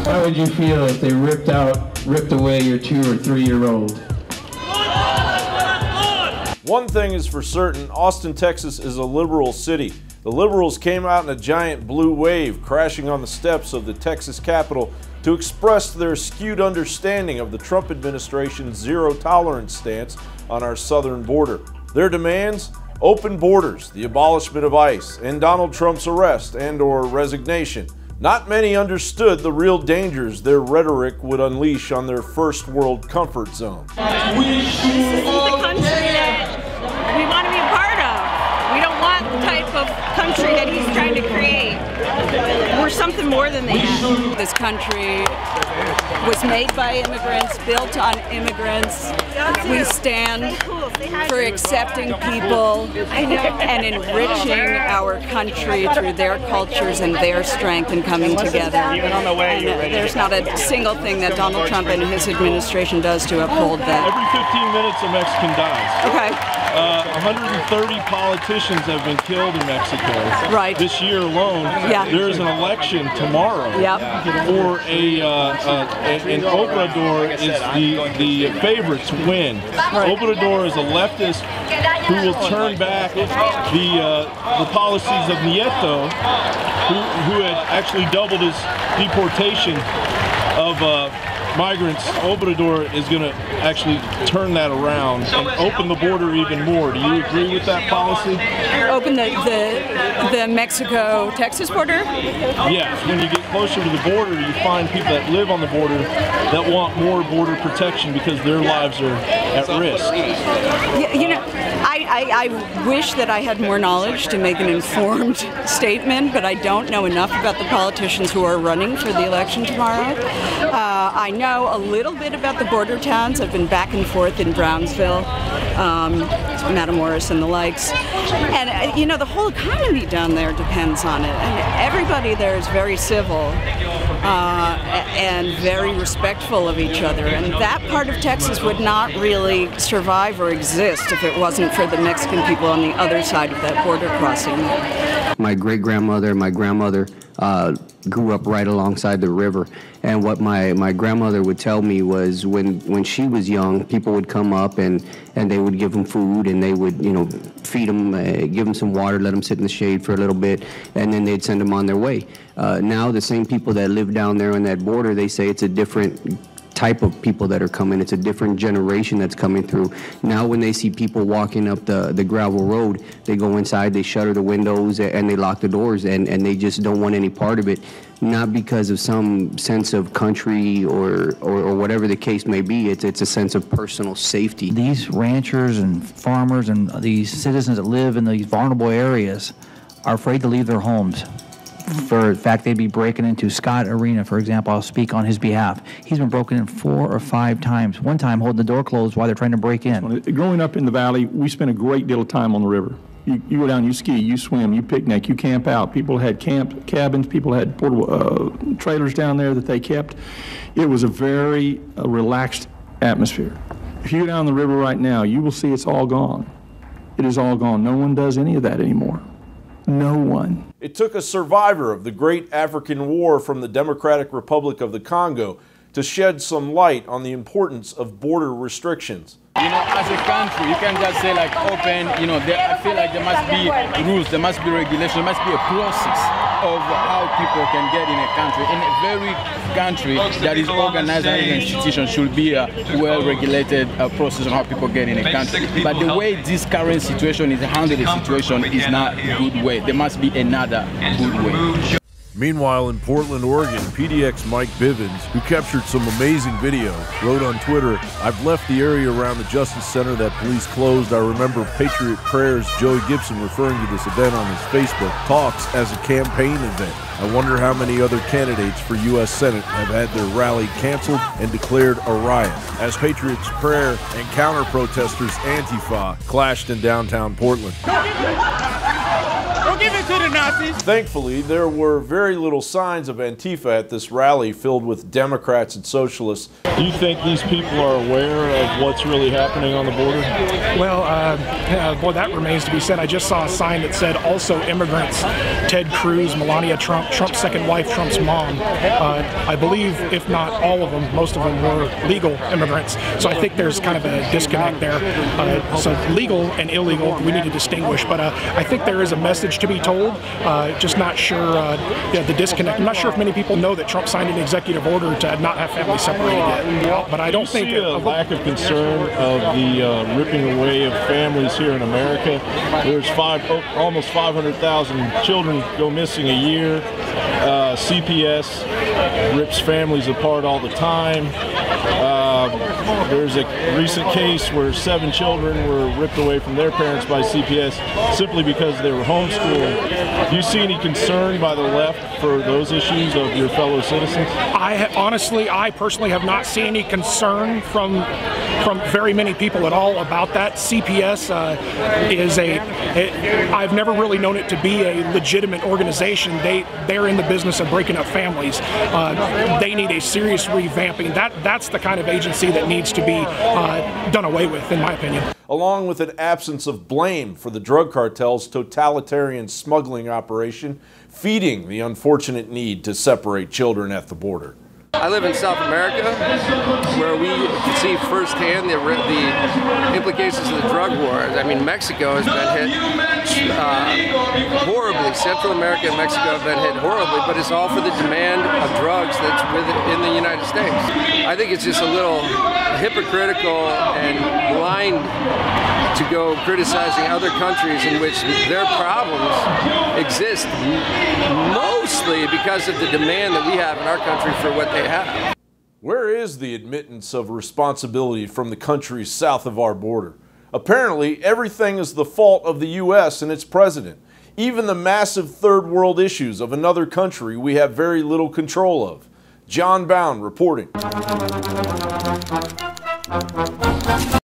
How would you feel if they ripped away your 2 or 3-year-old? One thing is for certain, Austin, Texas is a liberal city. The liberals came out in a giant blue wave, crashing on the steps of the Texas Capitol to express their skewed understanding of the Trump administration's zero-tolerance stance on our southern border. Their demands? Open borders, the abolishment of ICE, and Donald Trump's arrest and/or resignation. Not many understood the real dangers their rhetoric would unleash on their first world comfort zone. This isn't the country that we want to be a part of. We don't want the type of country that he's trying to create. We're something more than that. This country was made by immigrants, built on immigrants. We stand for accepting people and enriching our country through their cultures and their strength and coming together. And there's not a single thing that Donald Trump and his administration does to uphold that. Every 15 minutes a Mexican dies. Okay. 130 politicians have been killed in Mexico. Right. This year alone. Yeah. There is an election tomorrow. Yep. For and Obrador is the favorites win. Right. Obrador is a leftist who will turn back the policies of Nieto, who had actually doubled his deportation of migrants. Obrador is going to actually turn that around and open the border even more. Do you agree with that policy? Open the Mexico-Texas border? Yes. When you get closer to the border, you find people that live on the border that want more border protection because their lives are at risk. You know, I wish that I had more knowledge to make an informed statement, but I don't know enough about the politicians who are running for the election tomorrow. I know a little bit about the border towns. I've been back and forth in Brownsville, Matamoros and the likes. And, you know, the whole economy down there depends on it. And everybody there is very civil and very respectful of each other. And that part of Texas would not really survive or exist if it wasn't for the Mexican people on the other side of that border crossing. My great-grandmother, my grandmother grew up right alongside the river. And what my grandmother would tell me was when she was young, people would come up and they would give them food and they would, you know, feed them, give them some water, let them sit in the shade for a little bit, and then they'd send them on their way. Now the same people that live down there on that border, they say it's a different type of people that are coming. It's a different generation that's coming through. Now when they see people walking up the gravel road, they go inside, they shutter the windows, and they lock the doors, and they just don't want any part of it. Not because of some sense of country or whatever the case may be. It's a sense of personal safety. These ranchers and farmers and these citizens that live in these vulnerable areas are afraid to leave their homes. For fact, they'd be breaking into Scott Arena, for example. I'll speak on his behalf. He's been broken in 4 or 5 times. One time holding the door closed while they're trying to break in. Growing up in the valley, we spent a great deal of time on the river. You go down, you ski, you swim, you picnic, you camp out. People had camp cabins, people had portable trailers down there that they kept. It was a very relaxed atmosphere. If you go down the river right now, you will see it's all gone. It is all gone. No one does any of that anymore. No one. It took a survivor of the Great African War from the Democratic Republic of the Congo to shed some light on the importance of border restrictions. You know, as a country, you can't just say like open, you know, I feel like there must be rules, there must be regulation, there must be a process of how people can get in a country. In a very country that is organized and an institution should be a well-regulated process on how people get in a country. But the way this current situation is handled, the situation is not a good way. There must be another good way. Meanwhile, in Portland, Oregon, PDX Mike Bivens, who captured some amazing video, wrote on Twitter, "I've left the area around the Justice Center that police closed. I remember Patriot Prayers Joey Gibson referring to this event on his Facebook talks as a campaign event. I wonder how many other candidates for U.S. Senate have had their rally canceled and declared a riot as Patriots Prayer and counter-protesters Antifa clashed in downtown Portland." Give it to the Nazis. Thankfully, there were very little signs of Antifa at this rally filled with Democrats and socialists. Do you think these people are aware of what's really happening on the border? Well, boy, that remains to be said. I just saw a sign that said also immigrants, Ted Cruz, Melania Trump, Trump's second wife, Trump's mom. I believe, if not all of them, most of them were legal immigrants. So I think there's kind of a disconnect there. So legal and illegal, we need to distinguish. But I think there is a message to be told. Just not sure the disconnect. I'm not sure if many people know that Trump signed an executive order to not have families separated yet. But I don't think a lack of concern of the ripping away of families here in America. There's almost 500,000 children go missing a year. CPS rips families apart all the time. There's a recent case where 7 children were ripped away from their parents by CPS simply because they were homeschooled. Do you see any concern by the left for those issues of your fellow citizens? Honestly, I personally have not seen any concern from very many people at all about that. CPS I've never really known it to be a legitimate organization. They're in the business of breaking up families. They need a serious revamping. That's the kind of agency that needs to be done away with, in my opinion. Along with an absence of blame for the drug cartel's totalitarian smuggling operation, feeding the unfortunate need to separate children at the border. I live in South America, where we see firsthand the implications of the drug wars. I mean, Mexico has been hit horribly. Central America and Mexico have been hit horribly, but it's all for the demand of drugs that's in the United States. I think it's just a little hypocritical and blind to go criticizing other countries in which their problems exist mostly because of the demand that we have in our country for what they have. Where is the admittance of responsibility from the countries south of our border? Apparently, everything is the fault of the U.S. and its president. Even the massive third world issues of another country we have very little control of. John Bound reporting.